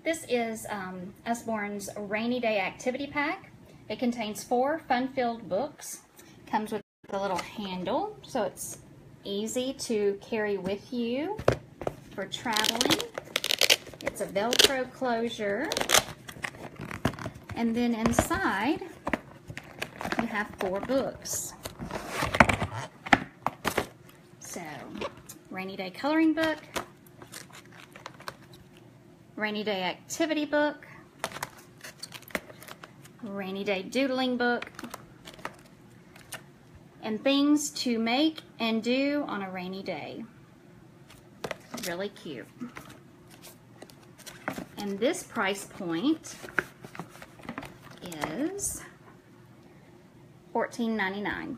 This is Usborne's Rainy Day Activity Pack. It contains 4 fun-filled books. Comes with a little handle, so it's easy to carry with you for traveling. It's a Velcro closure. And then inside, you have 4 books. So, Rainy Day Coloring Book, Rainy Day Activity Book, Rainy Day Doodling Book, and things to make and do on a rainy day. Really cute. And this price point is $14.99.